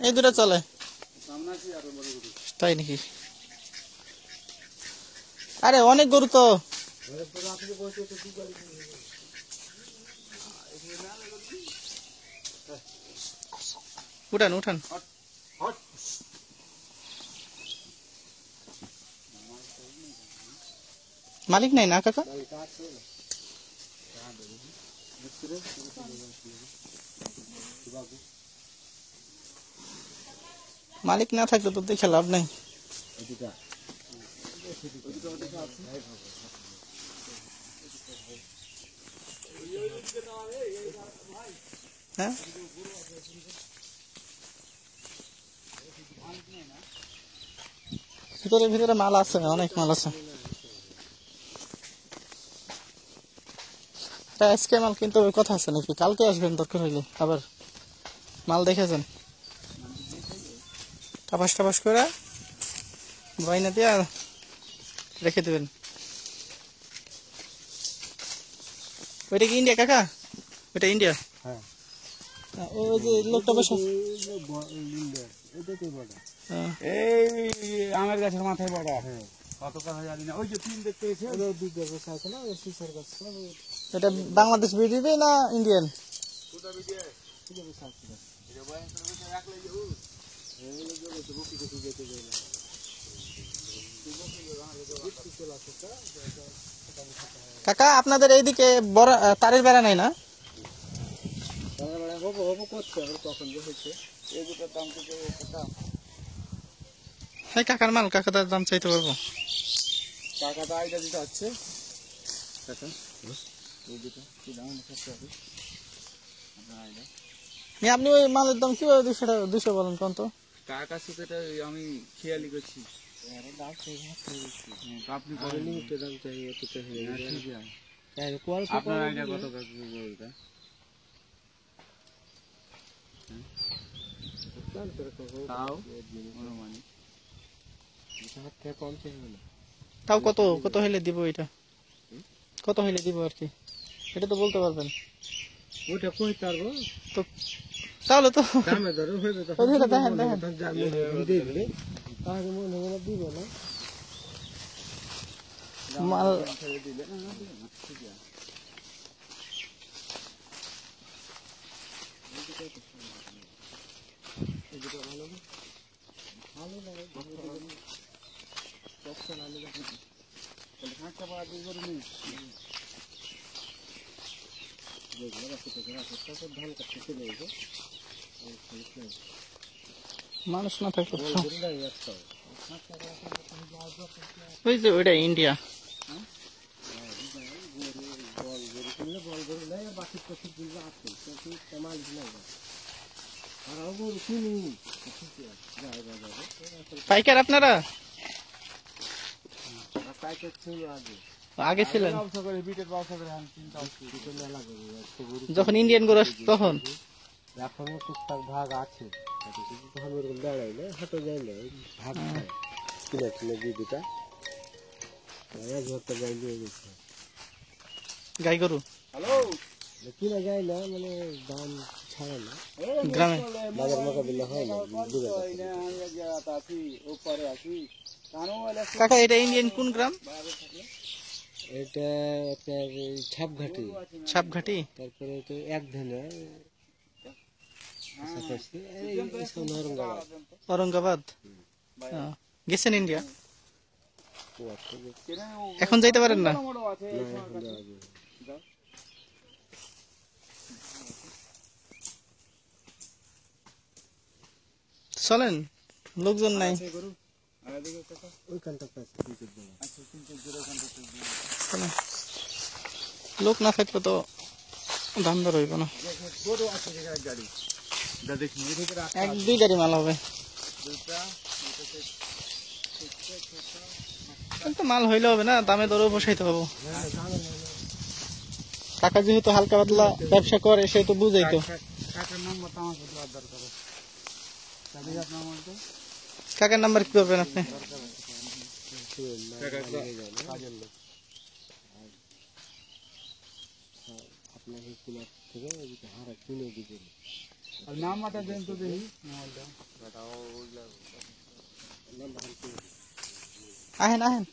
এই দুটো চলে তাই নাকি? আরে অনেক গরু তো। উঠান উঠান। মালিক নাই না কাকা? মালিক না থাকলে তো দেখে লাভ নাই। হ্যাঁ ভিতরে ভিতরে মাল আছে, অনেক মাল আছে। আজকে মাল কিন্তু কথা আছে নাকি? কালকে আসবেন দরকার হইলে আবার মাল দেখেছেন। টাপাস টাপাস করে বাইনা দিয়ে রেখে দেবেন। ওইটা কি ইন্ডিয়া কাকা? ওইটা ইন্ডিয়া? হ্যাঁ। ওই যে লোকটা বসে এই আমের গাছের মাথায় বড়। হ্যাঁ কত কথা জানি না। ওই যে পিন দেখতে এসে এটা বাংলাদেশ বিডিবি না ইন্ডিয়ান? কাকা আপনাদের এইদিকে বড় তারের বেড়া নাই না? হ্যাঁ কাকার মাল, কাকা তার দাম চাইতে পারবো। টাকা তো আইডা দিতে হচ্ছে। আপনি ওই মালের দাম কিভাবে 200 বলেন কোন তো? টাকা সুতো আমি খেয়ালি করছি। আপনি আপনার আইডিয়া কত বলতে? তাও কত কত হইলে দিব? এটা কত হইলে দিব আর কি, এটা তো বলতে পারবেন? ওটা কই পারবো তো তাহলে তো দামে ধরে হইবে তো। দেখেন দেখেন তাহলে মনে মনে দিব না মাল। দিলে মানুষ না থাকতো। ওই যে ওইটা ইন্ডিয়া। পাইকার আপনারা? আগে ছিলেন যখন ইন্ডিয়ান গরু আসতো তখন? এখনো টুকটাক ভাগ আছে, দাঁড়াই না হাঁটো যায় না, ভাগ কিনে কিনে দিয়ে দিটা গাই গরু কিনা যায় না, মানে দাম ছাড়ে না গ্রামে। বাজার মোকাবিলা হয় না। কাকা এটা ইন্ডিয়ান কোন গ্রাম? এটা আপনার ছাপঘাটি। ছাপঘাটি? তারপরে তো এক ধানে औरंगाबाद গেছেন ইন্ডিয়া? এখন যাইতে পারেন না? চলেন, লোকজন নাই। লোক না থাকলে তো দাম দর হইব না। এক দুই গাড়ি মাল হবে। তো মাল হইলে হবে না, দামে দরও বসাইতে হবে। কাকা যেহেতু হালকা পাতলা ব্যবসা করে সে তো বুঝাই তো। কাকার নাম্বার কি করবেন আপনি? আপনাকে কিনা থেকে ওইদিকে হারা কিনে দিবেন। আর নাম্বারটা দেন তো দেখি মোবাইলটা। নাম্বার কিনে আহেন আহেন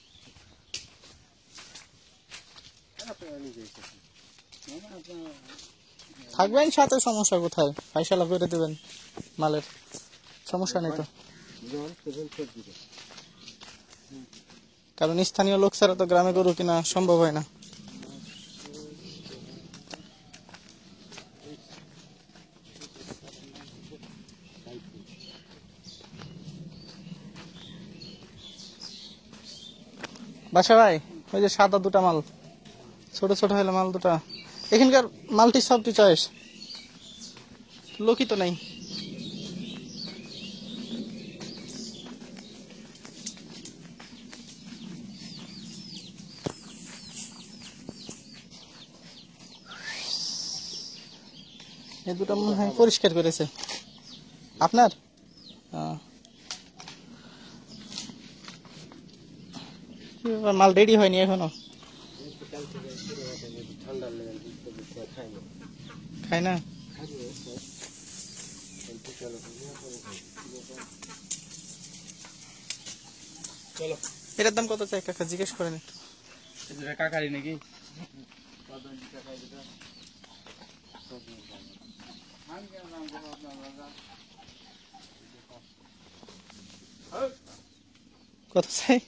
আপনারা নিজে এসেছেন। থাকবেন সাথে, সমস্যা কোথায়? ফাইসালা করে দেবেন মালের, সমস্যা নেই তো। যখন সেখান করে দিবেন। কারণ স্থানীয় লোক ছাড়া তো গ্রামে গরু কিনা সম্ভব হয় না। বাসা ভাই, ওই যে সাদা দুটা মাল, ছোট ছোট হলে মাল দুটা, এখানকার মালটি সবটি চয়েস, লোকই তো নাই। এই দুটো মনে হয় পরিষ্কার করেছে আপনার। কি ব্যাপার, মাল রেডি হয়নি এখনো? কাল থেকে শুরু হতে ঠান্ডা লেগে খাই না। খাই না? খাইবে সব। এই বিকালে চলো এটার দাম কত চাই কাকা, জিজ্ঞেস করেন একটু। এটা কাকারি নাকি? কত টাকা এটা? আমি কেন নাম দেবো আপনার? কত চাই?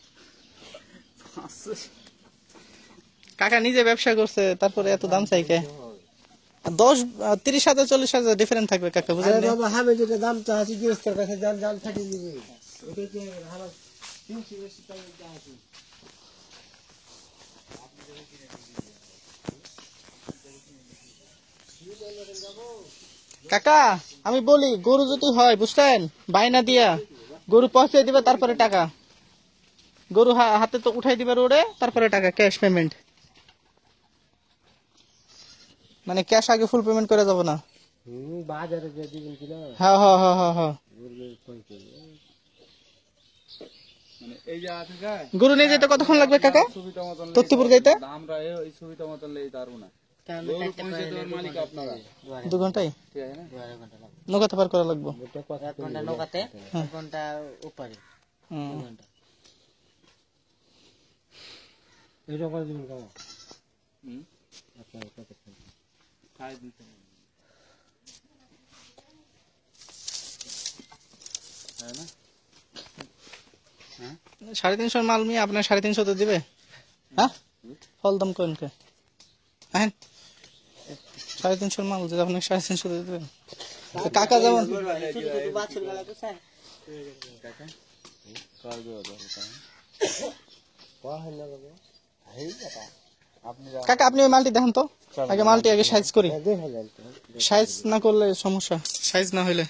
কাকা নিজে ব্যবসা করছে, তারপরে এত দাম চাই কে? 30,000 40,000 ডিফারেন্ট থাকবে কাকা, বুঝলেন? বাবা আমি যেটা দাম চাচ্ছি গৃহস্থের কাছে জাল জাল থাকি দিবে। ওটা যে আমার 300 বেশি টাকা চাচ্ছি। কাকা আমি বলি, গরু যদি হয় বুঝলেন, বাইনা দিয়া গরু পৌঁছে দিবে, তারপরে টাকা। গরু হাতে তো উঠাই দিবে রোডে, তারপরে টাকা ক্যাশ পেমেন্ট। মানে ক্যাশ আগে ফুল পেমেন্ট করে যাব না। বাজারে যে দিবেন কিনা হ্যাঁ হ্যাঁ হ্যাঁ হ্যাঁ হ্যাঁ। মানে এই জায়গা থেকে গরু নিয়ে যেতে কতক্ষণ লাগবে কাকা? সুবিধা মতন তথ্যপুর যাইতে আমরা এই সুবিধা মতন লেই পারবো না। গরু পৌঁছে দেওয়ার মালিক আপনারা, 2 ঘন্টায় ঠিক আছে না? নৌকাতে পার করা লাগবে। 1 ঘন্টা নৌকাতে, 1 ঘন্টা উপরে। হুম। এটা করে দিবেন কাকা। হুম, আপনার কত খাই দিতে হবে। তাই না? 350 মাল নিয়ে আপনার 350 তো দিবে? হ্যাঁ, ফল দাম কোন কে? হ্যাঁ 350 মাল যদি আপনাকে 350 দিয়ে দেবেন। তো কাকা যেমন কাকা, আপনি ওই মালটি দেখেন তো, আগে মালটি আগে সাইজ করি। সাইজ না করলে সমস্যা, সাইজ না হইলে